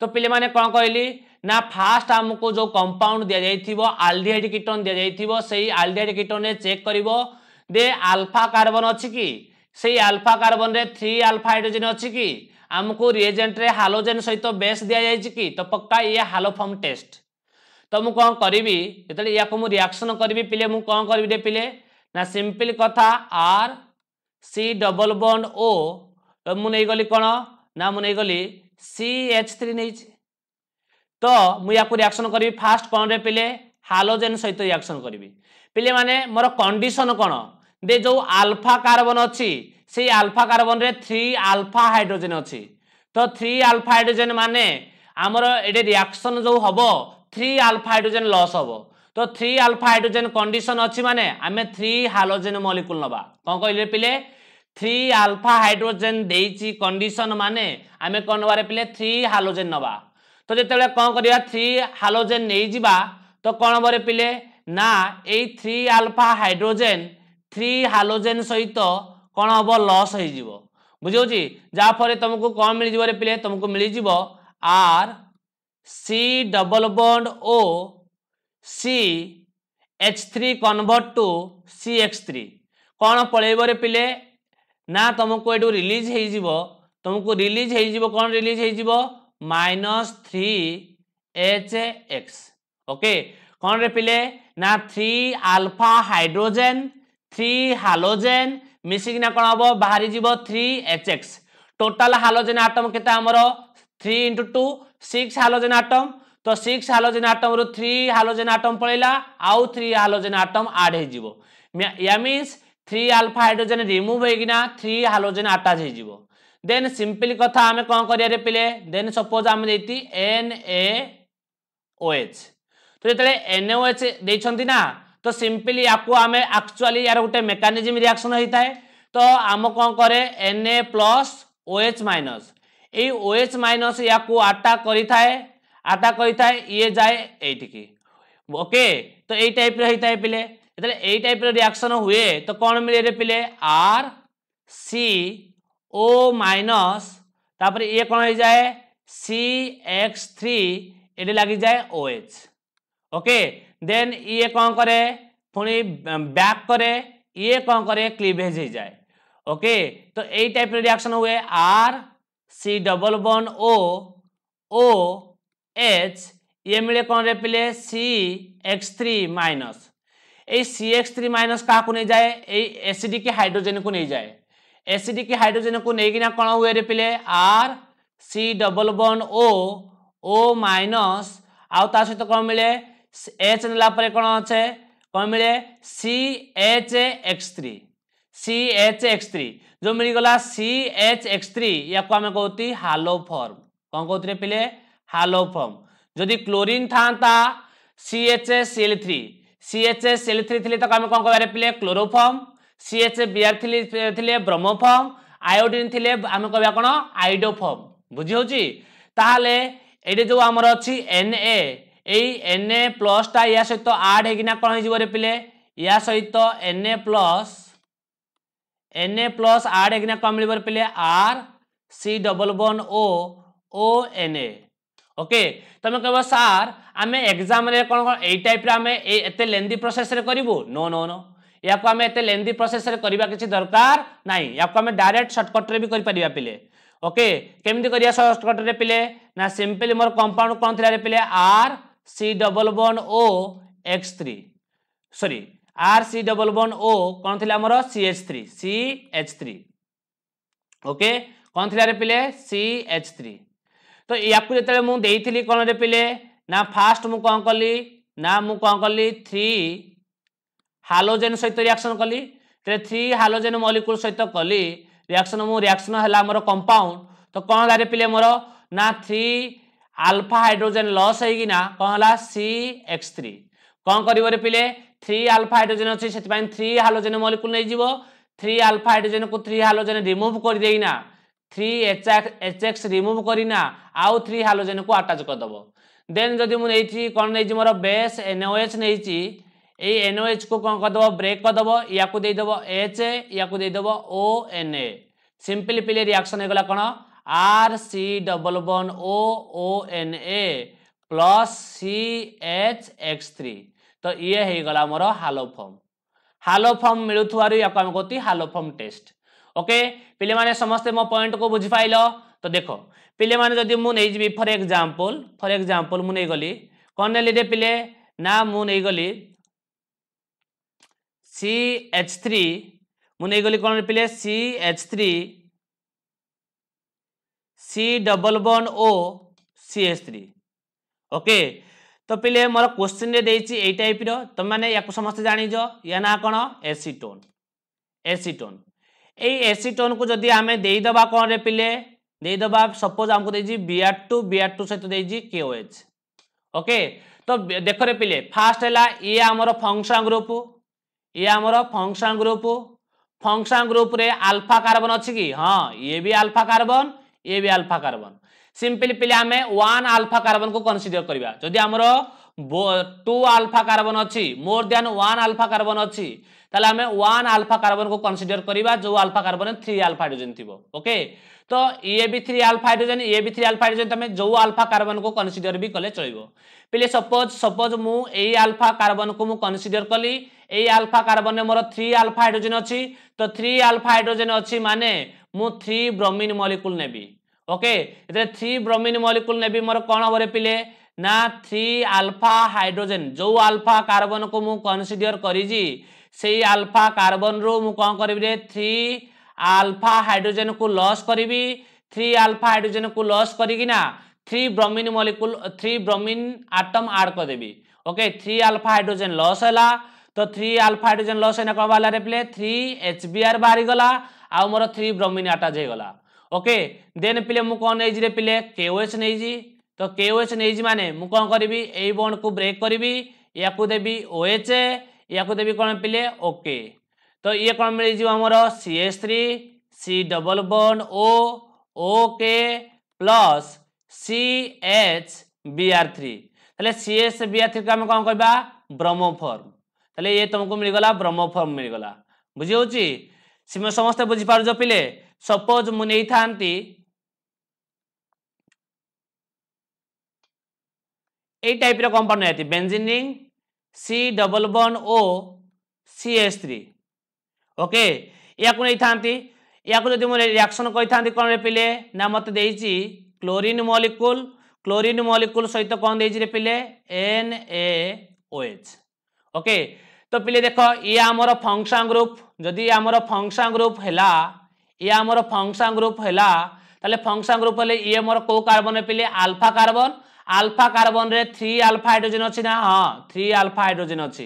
तो पिले माने कौन कहली ना फास्ट हमको जो कंपाउंड दिया जाइथिबो एल्डिहाइड कीटोन दिया जाइथिबो सेही एल्डिहाइड कीटोन ने चेक करिवो दे अल्फा कार्बन अछि की सेही अल्फा कार्बन रे 3 अल्फा हाइड्रोजन अछि की हमको रिएजेंट रे हालोजेन सहित बेस दिया जाइछि की तो पक्का ये हालोफॉर्म टेस्ट तो मु कोन करिवि जतले या को मु रिएक्शन करिवि पिले मु कोन करिवि दे पिले ना सिंपल कथा R C double bond O तो मु नै गली कोन ना मु नै गली CH3 नै तो मु या को रिएक्शन करी फास्ट कोन रे पिले हालोजेन सहित रिएक्शन करी पिले माने मोर कंडीशन कोन दे जो अल्फा कार्बन अछि से अल्फा कार्बन रे 3 अल्फा हाइड्रोजन अछि तो 3 अल्फा हाइड्रोजन माने हमर एडे रिएक्शन जो हबो 3 अल्फा हाइड्रोजन लॉस हबो तो 3 अल्फा हाइड्रोजन कंडीशन अछि माने हमें 3 हालोजेन मॉलिक्यूल नबा कोन कहले पिले 3 अल्फा हाइड्रोजन देइची कंडीशन माने हमें कोन नबारे पिले 3 हालोजेन नबा तो जेतेले कोन करिया 3 हालोजेन नै जिबा तो कोन बरे पिले ना ए 3 अल्फा हाइड्रोजन 3 हालोजेन सहित कोन हबो लॉस होई जिवो बुझे जहाँ फल तुमको कौन मिल रे पिले तुमको मिल जीवो R C double bond O C H3 convert to CH3 कौन पड़ेब रे पिले ना तुमको ये रिलीज हो तुमको रिलीज हो कौन रिलीज हो -3HX ओके कौन रे पिले ना 3 अल्फा हाइड्रोजेन 3 हालोजेन मिसिक ना कौन हम बाहरी जीव 3HX टोटाल हालोजेन आटम केते हमर 3 × 2 6 हालोजेन आटम तो 6 हालोजेन आटम रु 3 हालोजेन आटम पळेला आउ 3 हालोजेन आटम ऐड हे जीवो या मींस 3 अल्फा हाइड्रोजेन रिमूव होइगिना 3 हालोजेन अटैच हे जीवो देन सिंपल कथा हमें कौन करिया रे पिले देन सपोज हम देती NaOH तो जेतले NaOH देछंती ना तो सिंपली याको हमें एक्चुअली यार गोटे मेकानिज्म रिएक्शन होता है तो आम कौन करे Na प्लस OH माइनस ए OH माइनस याको अटैक करिथाए ये जाए एटिकी ओके तो ए टाइप रे होता है पिले जेतले ए टाइप रे रिएक्शन हुए तो कौन मिले रे पिले RCO माइनस तापर ये कौन हो जाए CX3 ये लगी जाए OH ओके देन ये कौन करे पुणी बैक करे ये कौन करे क्लीवेज हो जाए ओके तो ए टाइप रिएक्शन हुए RC डबल बॉन्ड OH ये मिले कौन रे पिले CX3 माइनस ए CX3 माइनस क्या नहीं जाए एसिडिक हाइड्रोजन को नहीं जाए एसिडिक हाइड्रोजन को नहीं ना कौन हुए रे पिले RC double bond O minus आउ ता सहित कौन मिले H नेला परे कौन अच्छे कौन मिले CHX3 जो मिल गला CHX3 या को हमें कहती हालो फॉर्म कौन कहते रे पिले हालो फॉर्म जदि क्लोरीन था CHCl3 थी तो हमें कौन कहबा पिले क्लोरोफॉर्म CHBr थिले ब्रोमोफॉर्म आयोडीन थिले हमें कहबा कोन आइडोफॉर्म बुझी होची ताहाले एडे जो हमर अछि Na ए Na प्लस ता या सहित ऐड हेगिना कोन हिजो रे पिले या सहित Na प्लस ऐड हेगिना कोन मिलबर पिले RC double bond ONA okay तमे कहबो सर आमे एग्जाम रे कोन कोन ए टाइप रे आमे एते लेंदी प्रोसेस रे करिवो नो नो नो या को आमे एते लेंदी प्रोसेस रे करबा किछि दरकार नाही या को आमे डायरेक्ट शॉर्टकट रे भी करि परिबा पिले ओके केमति करिया शॉर्टकट रे पिले ना सिंपली मोर कंपाउंड कोन थिला रे पिले RC double bond OX3 sorry RC double bond O कोन थिला मोर CH3 ओके कोन थिला रे पिले CH3 तो याकू जेतले मु देइथिली कोन रे पिले ना फास्ट मु कोन कली 3 हालोजेन सहित रिएक्शन कली 3 हालोजेन मॉलिक्यूल सहित कली रिएक्शन हला मोर कंपाउंड तो कोन हला रे पिले मोर ना 3 अल्फा हाइड्रोजन लॉस हेगी ना कोन हला CX3 कोन करिवो रे पिले 3 अल्फा हाइड्रोजन अछि सेति पय 3 हालोजेन मॉलिक्यूल नै जीवो 3 अल्फा हाइड्रोजन को 3 हालोजेन रिमूव कर देइना 3HX रिमूव करिना आउ 3 हालोजेन को अटैच कर दबो देन जदि मु नेछि कोन नै जी मोर बेस NaOH नेछि ए NaOH को कोन कर दबो ब्रेक कर दबो या को दे दबो H या को दे दबो ONA सिंपली पिले रिएक्शन हे गला कोन RC double bond ONA plus CHX3 तो ये हे गला मोर हालो फॉर्म मिलुथुआरी या को हम कहती हालो फॉर्म टेस्ट ओके पिले माने समस्त मो पॉइंट को बुझी पाइलो तो देखो पिले माने जदि मु नै जिबी फॉर एग्जांपल मु नै गली कोन नेली रे पिले ना मु नै गली CH3 मु नै गली कोन रे पिले CH3 C double bond O CH3 okay तो पिले मोर क्वेश्चन रे देछि ए टाइप रो त माने याको समस्त जानि जो या ना कोन एसीटोन ए एसीटोन को जदि आमे देई दबा कोन रे पिले देई दबा सपोज हमको देजी Br2 सहित देजी KOH ओके तो देखो रे पिले फास्ट हैला ये हमर फंक्शन ग्रुप रे अल्फा कार्बन अछि की हां ये भी अल्फा कार्बन सिंपली पिले आमे 1 अल्फा कार्बन को कंसीडर करबा जदि हमर 2 अल्फा कार्बन अछि मोर देन 1 अल्फा कार्बन अछि ताले आमे 1 अल्फा कार्बन को कंसीडर करिबा जो अल्फा कार्बन 3 अल्फा हाइड्रोजन थिबो ओके तो ये भी 3 अल्फा हाइड्रोजन ये भी 3 अल्फा हाइड्रोजन तमे जो अल्फा कार्बन को कंसीडर भी कले चलिबो पिले सपोज मु ए अल्फा कार्बन को मु कंसीडर कली ए अल्फा कार्बन में मोर 3 अल्फा हाइड्रोजन अछि तो 3 अल्फा हाइड्रोजन अछि माने मु 3 ब्रोमीन मॉलिक्यूल नेबी ओके इतने 3 ब्रोमीन मॉलिक्यूल नेबी मोर कोन होरे पिले ना 3 अल्फा हाइड्रोजन जो अल्फा कार्बन को मु कंसीडर करी जी सेई अल्फा कार्बन रो मु कोन करबी रे 3 अल्फा हाइड्रोजन को लॉस करी 3 अल्फा हाइड्रोजन को लॉस करी ना 3 bromine molecule 3 bromine atom add कर देबी ओके 3 अल्फा हाइड्रोजन लॉस हैला तो 3 अल्फा हाइड्रोजन लॉस हैना कोन वाला रे प्ले 3 HBr बाहरी गला आ मोर 3 ब्रोमीन अटैच हे गला ओके देन पिले मु कोन नै जी रे पिले KOH नै जी तो KOH नै जी माने मु कोन करबी ए बॉन्ड को ब्रेक करबी या को देबी OH या को देबी कोन पिले ओके तो ये कोन मिल जी हमरो CH3 C double bond O OK plus CHBr3 तले CHBr3 का हम कोन करबा ब्रोमोफॉर्म तले ये तुमको मिल गला ब्रोमोफॉर्म मिल गला बुझी होची सिम समस्त बुझी पार जो पिले सपोज मु नै थांती ए टाइप रो कंपाउंड आती benzene ring C double bond O CH3 okay या को नै थांती या को जदि मु रिएक्शन कहि थांती कोन रे पिले ना मते देइची क्लोरीन मॉलिक्यूल सहित कोन देइची रे पिले NaOH ओके तो पिले देखो ये हमर फंक्शन ग्रुप जदि हमर फंक्शन ग्रुप हैला ये हमर फंक्शन ग्रुप हैला ताले फंक्शन ग्रुप हले ये हमर को कार्बन पिले अल्फा कार्बन रे 3 अल्फा हाइड्रोजन अछि ना हां 3 अल्फा हाइड्रोजन अछि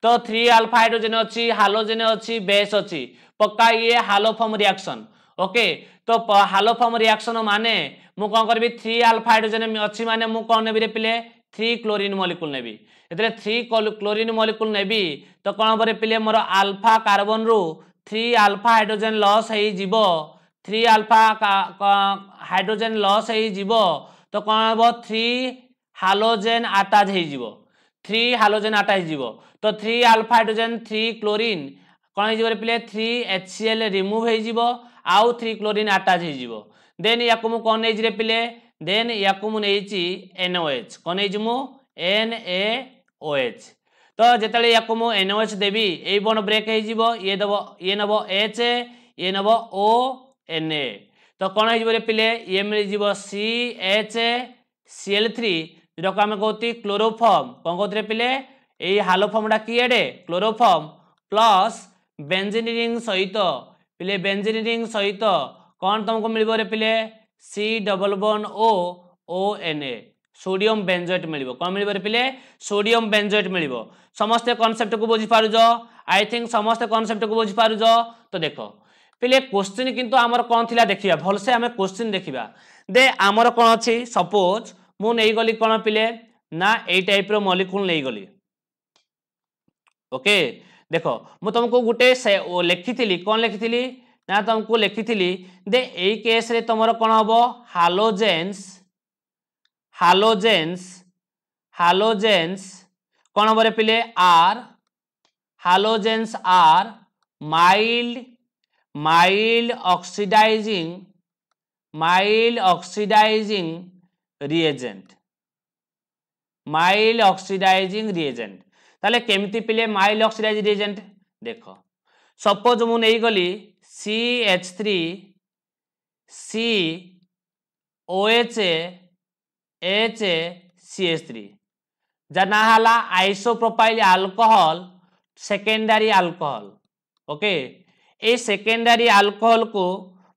तो 3 अल्फा हाइड्रोजन अछि हालोजन अछि बेस अछि पक्का ये हालोफॉर्म रिएक्शन ओके तो हालोफॉर्म रिएक्शन माने मु कोन करबी 3 अल्फा हाइड्रोजन अछि माने मु कोन नेबी रे पिले 3 क्लोरीन मॉलिक्यूल नेबी एतले 3 क्लोरीन मॉलिक्यूल नेबी तो कोन बरे पिले मोर अल्फा कार्बन रो 3 अल्फा हाइड्रोजन लॉस हे जीवो 3 अल्फा हाइड्रोजन लॉस हे जीवो तो कोन हबो 3 हालोजन अटैच हे जीवो 3 हालोजन अटैच जीवो तो 3 अल्फा हाइड्रोजन 3 क्लोरीन कोन हे जीवो रे पिले 3 HCl रिमूव हे जीवो आउ 3 क्लोरीन अटैच हे जीवो देन याकु मु कोन नै जी रे पिले देन याकु मु नैची NOH कोन नै जी मु NaOH तो जेतले याकु मु NOH Devi a bond break हे जीवो ये नबो H ये नबो O Na तो कोन हे जीवो रे पिले ये मिल जीवो CHCl3 जो हम कहती क्लोरोफॉर्म कोन कहत रे पिले ए हालोफॉर्म डा की एडे क्लोरोफॉर्म प्लस बेंजीन रिंग सहित पिले बेंजीन रिंग सहित कोन तुमको मिलबो रे पिले C double bond O ONA sodium benzoate मिलिबो कोन मिलिबो रे पिले सोडियम बेंजोएट मिलिबो समस्त कांसेप्ट को बुझी पारु जो आई थिंक समस्त कांसेप्ट को बुझी पारु जो तो देखो पिले क्वेश्चन किंतु हमर कोन थिला देखिबा भल से हमें क्वेश्चन देखिबा दे हमर कोन अछि सपोज मु नै गली कोन पिले ना ए टाइप रो मॉलिक्यूल नै गली ओके देखो मु तुमको गुटे लिखिथिली कोन लिखिथिली ना तुमको लिखिथिली दे ए केस रे तमरो कोन हबो हालोजेंस कोन हबो रे पिले are halogens are mild oxidising reagent ताले केमिति पिले माइल्ड ऑक्सीडाइजिंग रिएजेंट देखो सपोज मु नै गली CH3 C OH H CH3 जना हला isopropyl alcohol secondary alcohol okay ए सेकेंडरी अल्कोहल को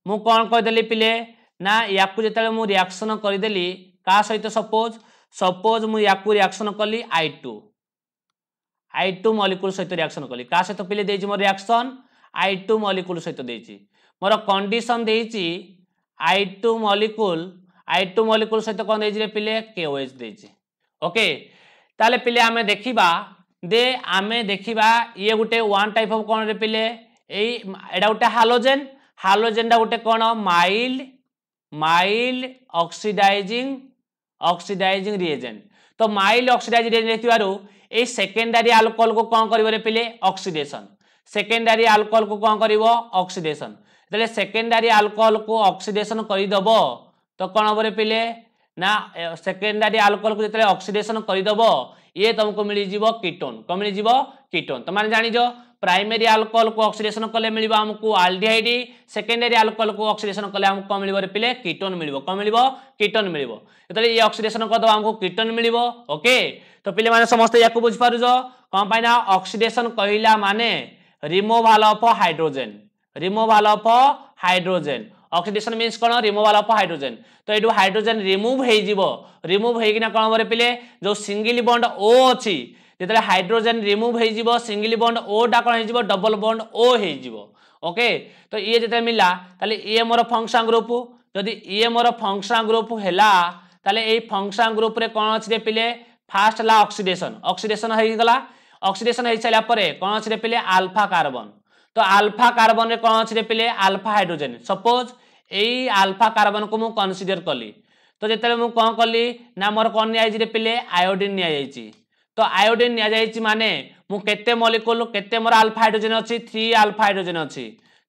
मु कोन कर देली पिले ना याकु जेतले मु रिएक्शन कर देली का सहित सपोज मु याकु रिएक्शन कली I2 मॉलिक्यूल सहित रिएक्शन कली का सहित पिले देछि मोर रिएक्शन I2 मॉलिक्यूल सहित देछि मोर कंडीशन देछि I2 मॉलिक्यूल सहित कोन देछि रे पिले KOH देछि ओके ताले पिले आमे देखिबा ये गुटे वन टाइप ऑफ कोन रे पिले एडा गुटे हालोजेन डा गुटे कोन माइल्ड ऑक्सीडाइजिंग रिएजेंट तो माइल्ड ऑक्सीडाइजिंग रिएजेंट थिबारु ए सेकेंडरी अल्कोहल को कोन करिवरे पिले ऑक्सीडेशन सेकेंडरी अल्कोहल को कौन करिवो ऑक्सीडेशन जले सेकेंडरी अल्कोहल को ऑक्सीडेशन करि दबो तो कौन हम रे पिले ना सेकेंडरी अल्कोहल को जतले ऑक्सीडेशन करि दबो ये तुमको मिली जीवो कीटोन को मिली जीवो कीटोन तो माने जानि जो प्राइमरी अल्कोहल को ऑक्सीडेशन कले मिलिबो हमको अल्डिहाइड सेकेंडरी अल्कोहल को ऑक्सीडेशन कले हमको कौन मिलिबो रे पिले कीटोन मिलिबो कौन मिलिबो कीटोन मिलिबो जतले ये ऑक्सीडेशन कर दबो हमको कीटोन मिलिबो ओके तो पिले माने समस्त याको बुझ पारुजो कोन पाइना ऑक्सीडेशन कहिला माने removal of hydrogen removal of hydrogen oxidation means cone removal of hydrogen तो एडु हाइड्रोजन रिमूव हे जीवो रिमूव हे किना कोन हमरे पिले जो सिंगल बॉन्ड O अछि जेतले हाइड्रोजन रिमूव हे जीवो सिंगल बॉन्ड O डा कोन हे जीवो डबल बॉन्ड O हे जीवो ओके तो ये जेते मिला ताले ये मोर फंक्शन ग्रुप जदि ये मोर फंक्शन ग्रुप हैला ताले ए फंक्शन ग्रुप रे कोन अछि रे पिले फास्ट ला ऑक्सीडेशन ऑक्सीडेशन हे गला ऑक्सीडेशन हे चला परे कोन अछि रे पिले अल्फा कार्बन तो अल्फा कार्बन रे कोन अछि रे पिले अल्फा हाइड्रोजन सपोज एई अल्फा कार्बन को मु कंसीडर कली तो जेतले मु कोन कली ना मोर कोन नि आइछि रे पिले आयोडीन नि आइछि तो आयोडीन नि आइछि माने मु केते मॉलिक्यूल केते मोर अल्फा हाइड्रोजन अछि 3 अल्फा हाइड्रोजन अछि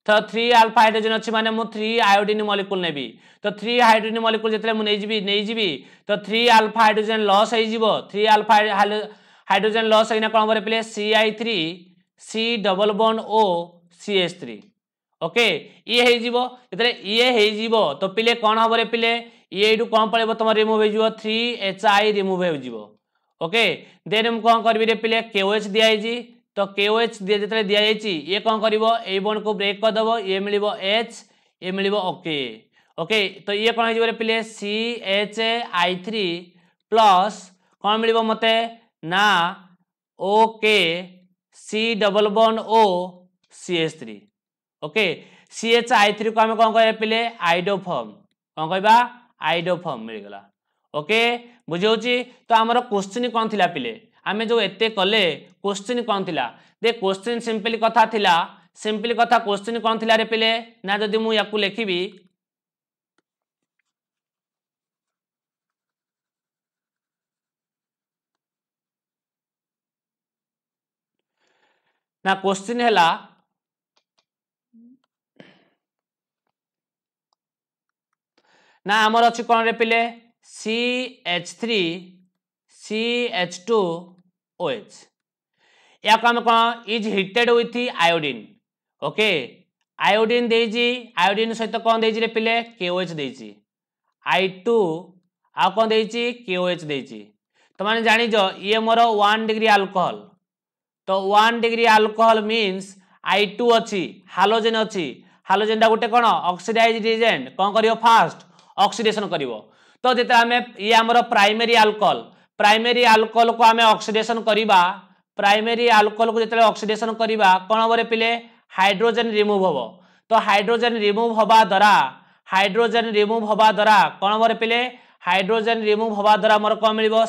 तो 3 अल्फा हाइड्रोजन अछि माने मु 3 आयोडीन मॉलिक्यूल नेबी तो 3 हाइड्रोजन मॉलिक्यूल जेतले मु नै जिबी तो 3 अल्फा हाइड्रोजन लॉस हे जिवो 3 अल्फा हाइड्रोजन लॉस हेना कोन रे पिले CI3 C double bond O CH3 okay ये हे जीवो जेतले ये हे जीवो तो पिले कोन हबरे पिले ये एडु कोन पळेबो तम रिमूव हे जीवो 3HI रिमूव हे जीवो ओके देन हम कोन करबी रे पिले KOH दिया हे जी तो KOH दिया जेतले दिया हेची ये कोन करिवो ए बॉन्ड को ब्रेक कर दबो ये मिलिबो H ये मिलिबो ओके ओके तो ये कोन हे जीवो रे पिले CHI3 प्लस कोन मिलिबो मते ना okay C double bond O CH3 okay CHI3 को हम कोन कहबे पिले आइडोफॉर्म कोन कहबा आइडोफॉर्म मिल गला ओके बुझौची तो हमर क्वेश्चन कोन थिला पिले हमें जो एते कले क्वेश्चन कोन थिला दे क्वेश्चन सिंपली कथा थिला सिंपली कथा क्वेश्चन कोन थिला रे पिले ना जदी मु याकू लिखिबी ना क्वेश्चन हैला ना हमर अछि कोन रे पिले CH3 CH2OH या को हम कोन is heated with iodine okay iodine देजी आयोडीन सहित कोन देजी रे पिले KOH देजी I2 आ कोन देजी KOH देजी तो माने जानि जो ये मोर 1 डिग्री अल्कोहल तो 1 डिग्री अल्कोहल मींस I2 अछि हालोजन अछि हालोजन दा गुटे कोन ऑक्सीडाइज्ड एजेंट कोन करियो फास्ट ऑक्सीडेशन करिवो तो जेते हमें ये हमर प्राइमरी अल्कोहल को हमें ऑक्सीडेशन करिबा प्राइमरी अल्कोहल को जेते ऑक्सीडेशन करिबा कोन हबरे पिले हाइड्रोजन रिमूव हबो तो हाइड्रोजन रिमूव हबा द्वारा कोन हबरे पिले हाइड्रोजन रिमूव हबा द्वारा मोर कोन मिलिबो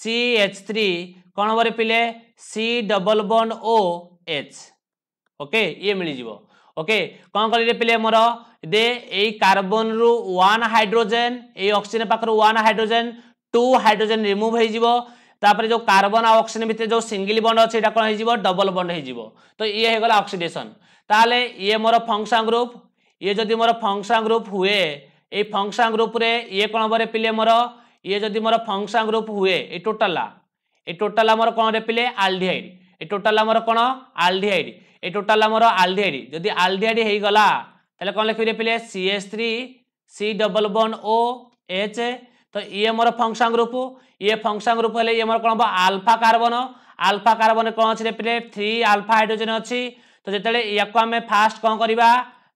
CH3 कोन हबरे पिले C double bond OH okay ये मिली जीवो ओके कोन करी रे पिले मोर दे ए कार्बन रु 1 हाइड्रोजन ए ऑक्सीजन पाखर 1 हाइड्रोजन 2 हाइड्रोजन रिमूव हे जीवो तापरे जो कार्बन आ ऑक्सीजन भितर जो सिंगल बॉन्ड अछि एटा कोन हे जीवो डबल बॉन्ड हे जीवो तो ये हे गला ऑक्सीडेशन ताले ये मोर फंक्शन ग्रुप ये जदी मोर फंक्शन ग्रुप हुए ए फंक्शन ग्रुप रे ये कोन हबरे पिले मोर ये जदी मोर फंक्शन ग्रुप हुए ए टोटल मोर कोन रे पिले एल्डिहाइड ए टोटल मोर कोन एल्डिहाइड ए टोटल मोर एल्डिहाइड जदी एल्डिहाइड हे गला ताले कोन लिखि रे पिले CH3 C double bond OH तो ये मोर फंक्शन ग्रुप हले ये मोर कोन अल्फा कार्बन कोन अछि रे पिले 3 अल्फा हाइड्रोजन अछि तो जेतले याको हमें फास्ट कोन करिबा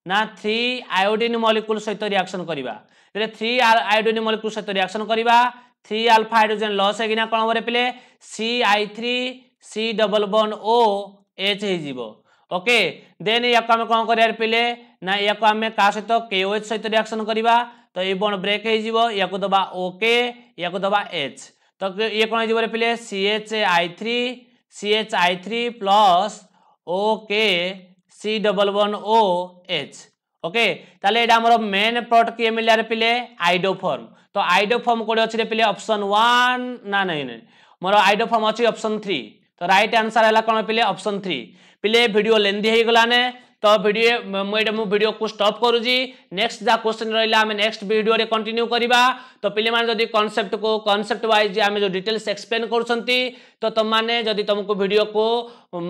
ना 3 आयोडीन मॉलिक्यूल सहित रिएक्शन करिबा जेते 3 आयोडीन मॉलिक्यूल सहित रिएक्शन करिबा 3 अल्फा हाइड्रोजन लॉस हे किना कोन हबरे पिले CI3 C double bond OH हे जीवो ओके देन याको हम कोन करिया पिले ना याको हमें का सहित KOH सहित रिएक्शन करिबा तो ये बॉन्ड ब्रेक हे जीवो याको दबा OK याको दबा H तो ये कोन जीवो रे पिले CHI3 plus OK C double bond OH okay ताले एडा हमर मेन प्रोडक्ट के मिलिया रे पिले आइडोफॉर्म तो आइडोफॉर्म कोड अछि रे पिले ऑप्शन 1 ना नहीं मोर आइडोफॉर्म अछि ऑप्शन 3 तो राइट आंसर है कौन पिले ऑप्शन 3 पिले वीडियो लेंदी हो गलाने तो वीडियो वीडियो को स्टॉप करूजी नेक्स्ट जा क्वेश्चन रहिला हमें नेक्स्ट वीडियो रे कंटिन्यू करिबा तो पिले माने जदी कांसेप्ट वाइज हमें जो डिटेल्स एक्सप्लेन करछंती तो तुम माने जदी तुमको वीडियो को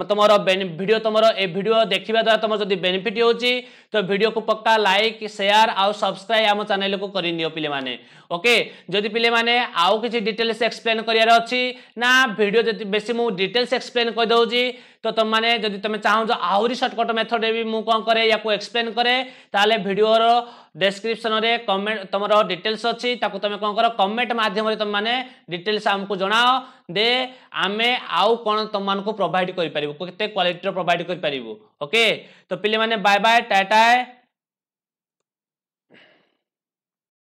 तुमरो वीडियो तुमरो ए वीडियो देखिबा द्वारा तुम जदी बेनिफिट होची तो वीडियो को पक्का लाइक शेयर आउ सब्सक्राइब हम चैनल को करि नियो पिले माने ओके जदी पिले माने आउ किछि डिटेल्स एक्सप्लेन करियार अछि ना वीडियो जदी बेसी मु डिटेल्स एक्सप्लेन कर दउजी तो तुम माने जदी तुम चाहो जो आउरी शॉर्टकट मेथड भी मु कोन करे या को एक्सप्लेन करे ताले वीडियो रो डिस्क्रिप्शन रे कमेंट तुमरो डिटेल्स अछि ताको तुम कोन करो कमेंट माध्यम रे तुम माने डिटेल्स हमको जणाओ दे आमे आउ कोन तुम मान को प्रोवाइड करि परिबो केते क्वालिटी रो प्रोवाइड करि परिबो ओके तो पिले माने बाय बाय टाटा।